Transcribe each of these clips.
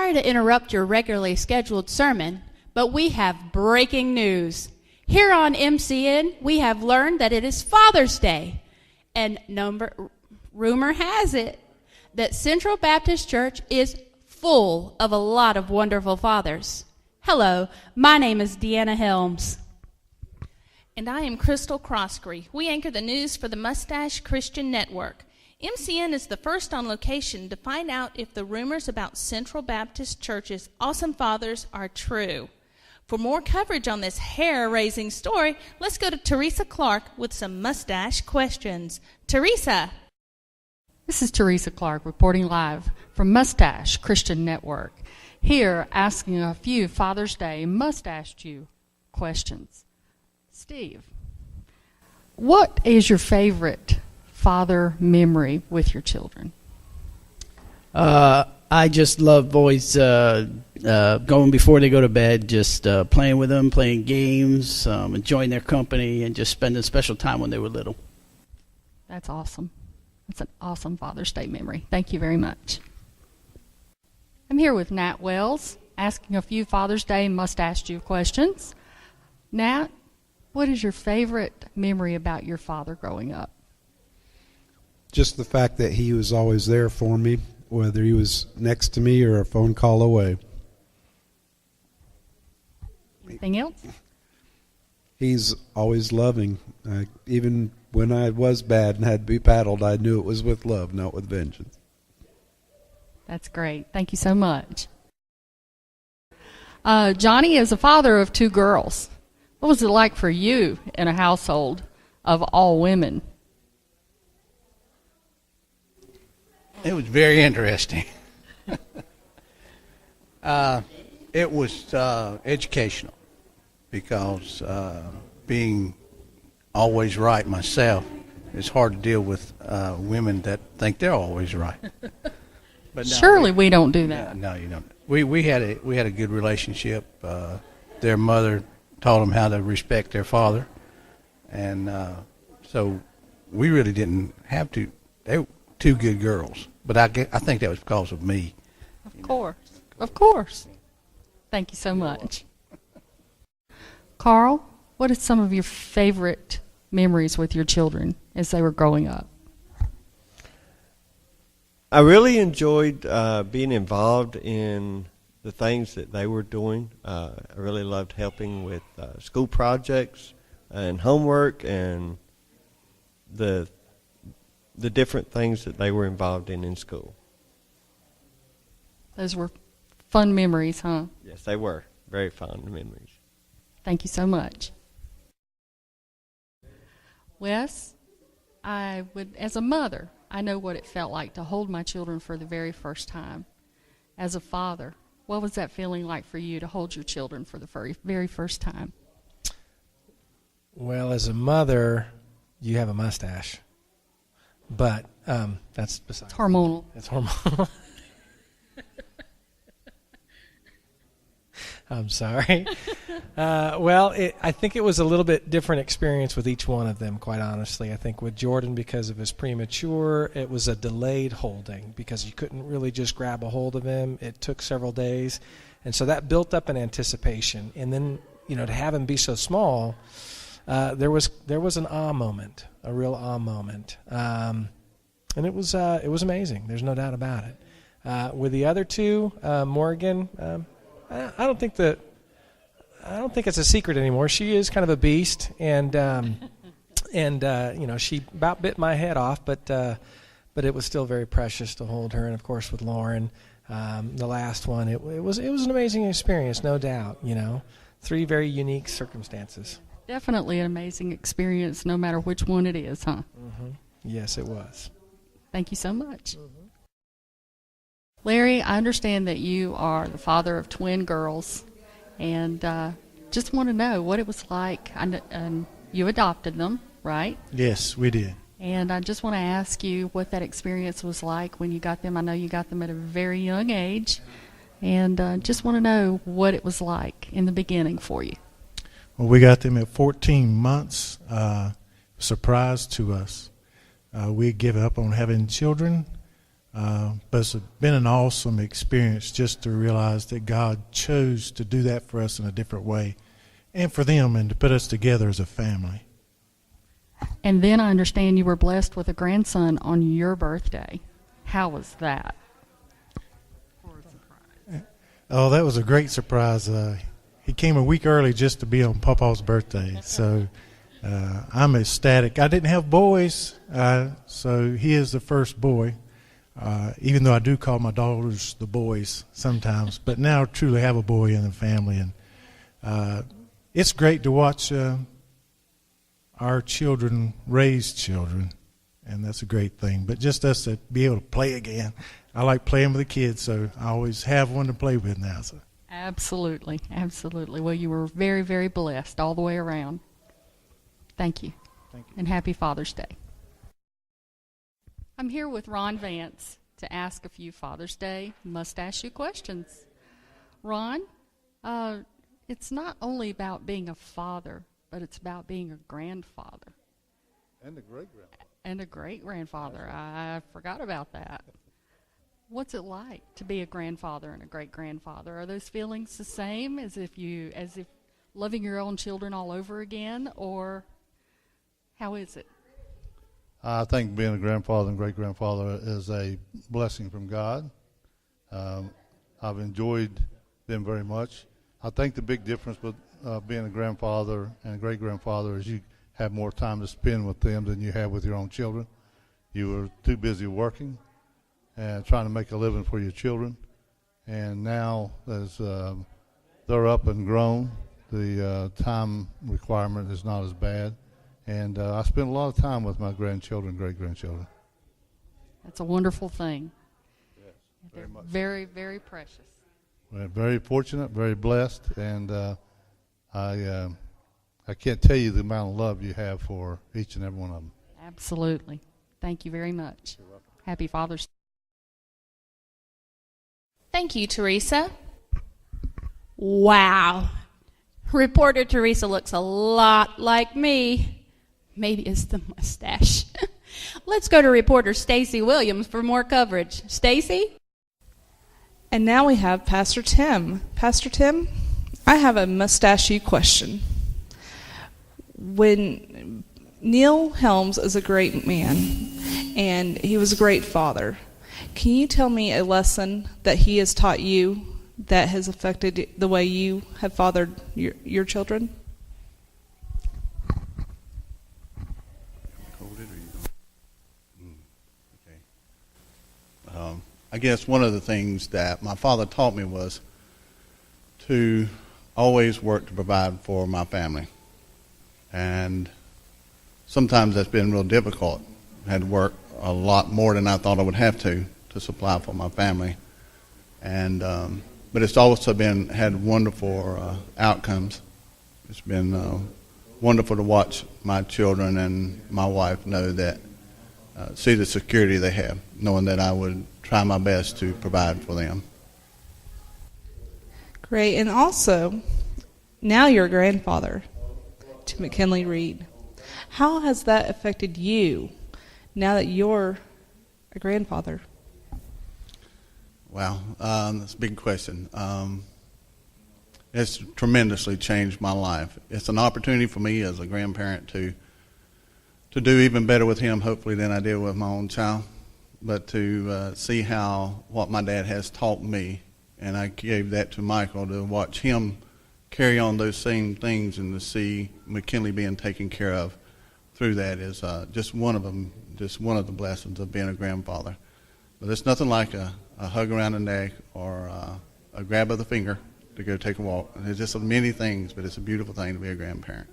Sorry to interrupt your regularly scheduled sermon, but we have breaking news. Here on MCN, we have learned that it is Father's Day, and rumor has it that Central Baptist Church is full of a lot of wonderful fathers. Hello, my name is Deanna Helms. And I am Crystal Croskery. We anchor the news for the Mustache Christian Network. MCN is the first on location to find out if the rumors about Central Baptist Church's awesome fathers are true. For more coverage on this hair-raising story, let's go to Teresa Clark with some mustache questions. Teresa. This is Teresa Clark reporting live from Mustache Christian Network, here asking a few Father's Day must-ask you questions. Steve, what is your favorite father memory with your children? I just love always going before they go to bed, just playing with them, playing games, enjoying their company, and just spending special time when they were little. That's awesome. That's an awesome Father's Day memory. Thank you very much. I'm here with Nat Wells, asking a few Father's Day must-ask-you questions. Nat, what is your favorite memory about your father growing up? Just the fact that he was always there for me, whether he was next to me or a phone call away. Anything else? He's always loving. Even when I was bad and had to be paddled, I knew it was with love, not with vengeance. That's great. Thank you so much. Johnny is a father of 2 girls. What was it like for you in a household of all women? It was very interesting. It was educational because being always right myself, it's hard to deal with women that think they're always right. But no, Surely we don't do that. No, you don't. We had a good relationship. Their mother taught them how to respect their father, and so we really didn't have to. They were 2 good girls, but I think that was because of me. Of course. Thank you so much. Carl, what are some of your favorite memories with your children as they were growing up? I really enjoyed being involved in the things that they were doing. I really loved helping with school projects and homework and the different things that they were involved in school. Those were fun memories, huh? Yes, they were very fond memories. Thank you so much. Wes, as a mother, I know what it felt like to hold my children for the very first time. As a father, what was that feeling like for you to hold your children for the very first time? Well, as a mother, you have a mustache. But that's besides. It's hormonal. It's hormonal. I'm sorry. I think it was a little bit different experience with each one of them, quite honestly. I think with Jordan, because of his premature, it was a delayed holding because you couldn't really just grab a hold of him. It took several days. And so that built up an anticipation. And then, to have him be so small, there was an awe moment, a real awe moment. And it was amazing. There's no doubt about it. With the other 2, Morgan, I don't think it's a secret anymore. She is kind of a beast, and she about bit my head off, but it was still very precious to hold her. And of course, with Lauren, the last one, it was an amazing experience, no doubt. 3 very unique circumstances. Definitely an amazing experience, no matter which one it is, huh? Mm-hmm. Yes, it was. Thank you so much. Mm-hmm. Larry, I understand that you are the father of twin girls, and just want to know what it was like. You adopted them, right? Yes, we did. And I just want to ask you what that experience was like when you got them. I know you got them at a very young age, and just want to know what it was like in the beginning for you. Well, we got them at 14 months. Surprise to us. We had given up on having children. But it's been an awesome experience just to realize that God chose to do that for us in a different way, and for them, and to put us together as a family. And then I understand you were blessed with a grandson on your birthday. How was that? Oh, that was a great surprise. He came a week early just to be on Papa's birthday. So I'm ecstatic. I didn't have boys, so he is the first boy, even though I do call my daughters the boys sometimes. But now I truly have a boy in the family. And it's great to watch our children raise children, and that's a great thing. But just us to be able to play again. I like playing with the kids, so I always have one to play with now. So. Absolutely, absolutely. Well, you were very, very blessed all the way around. Thank you. Thank you. And happy Father's Day. I'm here with Ron Vance to ask a few Father's Day must-ask you questions. Ron, it's not only about being a father, but it's about being a grandfather. And a great-grandfather. And a great-grandfather. I forgot about that. What's it like to be a grandfather and a great-grandfather? Are those feelings the same as if loving your own children all over again, or how is it? I think being a grandfather and great-grandfather is a blessing from God. I've enjoyed them very much. I think the big difference with being a grandfather and a great-grandfather is you have more time to spend with them than you have with your own children. You were too busy working and trying to make a living for your children. And now, as they're up and grown, the time requirement is not as bad. And I spend a lot of time with my grandchildren, great-grandchildren. That's a wonderful thing. Yes, very much. Very, very precious. We're very fortunate, very blessed, and I can't tell you the amount of love you have for each and every one of them. Absolutely. Thank you very much. You're welcome. Happy Father's Day. Thank you, Teresa. Wow. Reporter Teresa looks a lot like me. Maybe it's the mustache. Let's go to reporter Stacy Williams for more coverage. Stacy? And now we have Pastor Tim. Pastor Tim, I have a mustache question. When Neil Helms is a great man, and he was a great father, can you tell me a lesson that he has taught you that has affected the way you have fathered your children? I guess one of the things that my father taught me was to always work to provide for my family. And sometimes that's been real difficult. I had to work a lot more than I thought I would have to supply for my family. And but it's also had wonderful outcomes. It's been wonderful to watch my children and my wife know that, see the security they have, knowing that I would try my best to provide for them. Great. And also, now you're a grandfather to McKinley Reed. How has that affected you now that you're a grandfather? Wow, that's a big question. It's tremendously changed my life. It's an opportunity for me as a grandparent to do even better with him, hopefully, than I did with my own child. But to see what my dad has taught me, and I gave that to Michael, to watch him carry on those same things and to see McKinley being taken care of through that is just one of the blessings of being a grandfather. But there's nothing like a hug around the neck or a grab of the finger to go take a walk. There's just many things, but it's a beautiful thing to be a grandparent.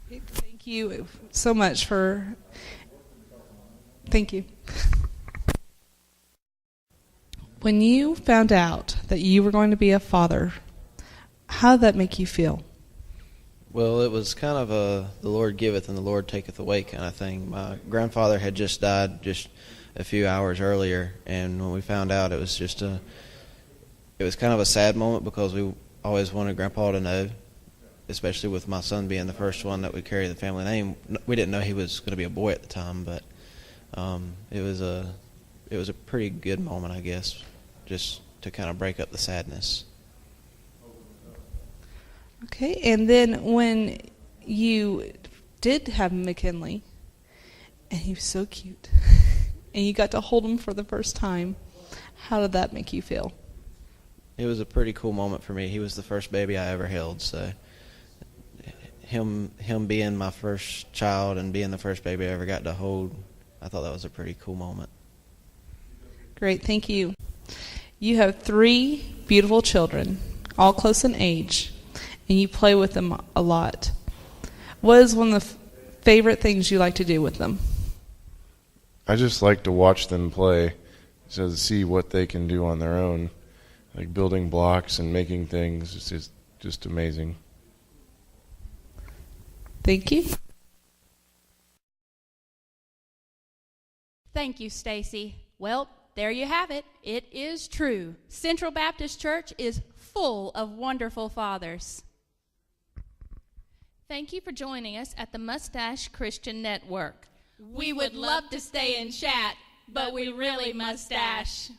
Thank you so much for... Thank you. When you found out that you were going to be a father, how did that make you feel? Well, it was kind of the Lord giveth and the Lord taketh away kind of thing. My grandfather had just died just a few hours earlier, and when we found out, it was kind of a sad moment because we always wanted Grandpa to know, especially with my son being the first one that would carry the family name. We didn't know he was going to be a boy at the time, but it it was a pretty good moment, I guess, just to kind of break up the sadness. Okay, and then when you did have McKinley, and he was so cute, and you got to hold him for the first time, how did that make you feel? It was a pretty cool moment for me. He was the first baby I ever held, so him being my first child and being the first baby I ever got to hold, I thought that was a pretty cool moment. Great, thank you. You have 3 beautiful children, all close in age, and you play with them a lot. What is one of the favorite things you like to do with them? I just like to watch them play, so to see what they can do on their own, like building blocks and making things. It's just amazing. Thank you. Thank you, Stacy. Well, there you have it. It is true. Central Baptist Church is full of wonderful fathers. Thank you for joining us at the Mustache Christian Network. We would love to stay and chat, but we really mustache.